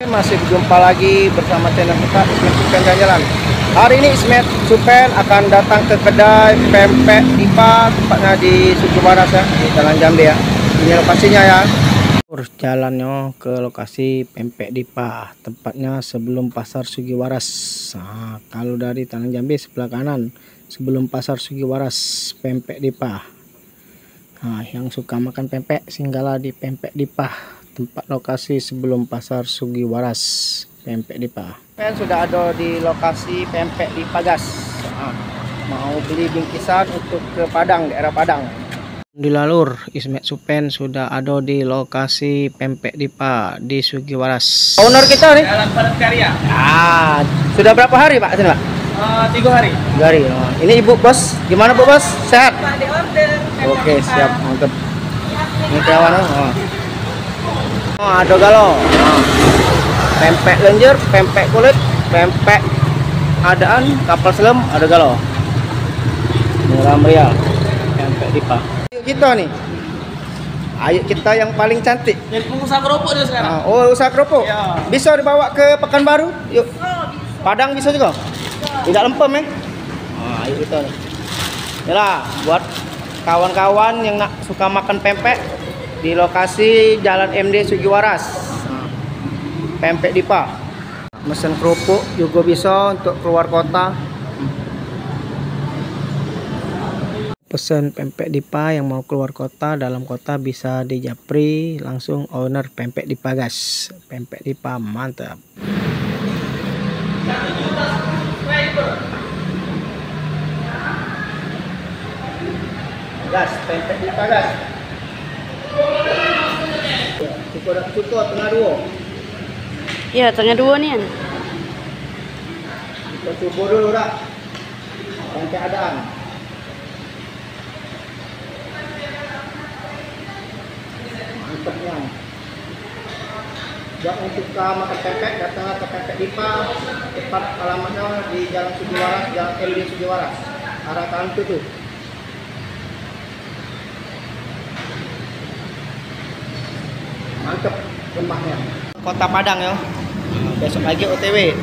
Masih berjumpa lagi bersama channel kita Ismet Supen Jalan-Jalan. Hari ini Ismet Supen akan datang ke kedai pempek Dipa, tempatnya di Sugiwaras ya, di Jalan Jambe ya. Ini lokasinya ya. Terus jalannya ke lokasi pempek Dipa, tempatnya sebelum pasar Sugiwaras. Nah, kalau dari Tanah Jambe sebelah kanan, sebelum pasar Sugiwaras, pempek Dipa. Nah, yang suka makan pempek singgahlah di pempek Dipa. Tempat lokasi sebelum pasar Sugiwaras, pempek Dipa. Sudah ada di lokasi pempek Dipa gas. Mau beli bingkisan untuk ke Padang, daerah Padang. Di lalur Ismet Supen sudah ada di lokasi pempek Dipa di Sugiwaras. Owner kita nih. Jalan Padat Karya. Sudah berapa hari Pak sini Pak? 3 hari. 3 hari. Ini Ibu Bos, gimana Bu Bos? Sehat? Pak di order. Oke, siap, mantap. Ini kawan. Ada galo, pempek lenjer, pempek kulit, pempek adaan, kapal selam, ada galo. Murah meriah, pempek Dipa. Ayo kita nih, ayo kita yang paling cantik. Jadi pengusaha kerupuk dia sekarang. Oh, usaha kerupuk. Ya. Bisa dibawa ke Pekanbaru? Yuk. Padang bisa juga? Tidak lempem ya? Ayo kita nih. Inilah buat kawan-kawan yang suka makan pempek di lokasi Jalan MD Sugiwaras, pempek Dipa. Mesen kerupuk juga bisa untuk keluar kota. Pesan pempek Dipa yang mau keluar kota, dalam kota bisa di japri langsung owner pempek Dipa gas. Pempek Dipa mantap. Gas, pempek Dipa gas. Cukup tengah 2. Ya, tengah 2 nih. Kita coba dulu dah. Sampai adaan. Mantapnya. Buat untuk makan pempek, datang ke pempek Dipa. Tempat alamatnya di Jalan Sugiwaras, Jalan MD Sugiwaras. Arah Tantu tuh. Mantap tempatnya. Kota Padang ya. Besok lagi OTW.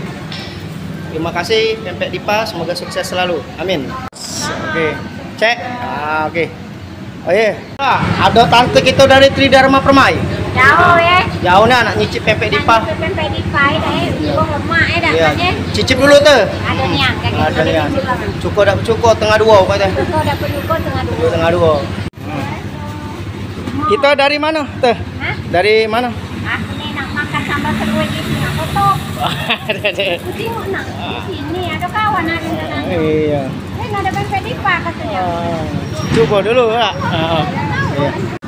Terima kasih pempek Dipa, semoga sukses selalu. Amin. Oke. Cek. Oke. Oh iya. Ada tante kita dari Tridharma Permai. Jauh ya. Jauh nih anak nyicip pempek Dipa. Pempek Dipa ini ibu lemak ya Iya. datanya. Cicip dulu tuh. Ada niang kayak gitu. Ada niang. Cukup dak cukup tengah 2 katanya. Cukup dapat cukup tengah 2. Tengah 2. Kita dari mana teh? Hah? Dari mana? Ini nak makan sambal seruit di sini aku tuh. Tengok nak. Di sini ada kawan ada di sana. Iya. Ini ada pempek Dipa katanya. Coba dulu, Kak. Ada tahu. Iya.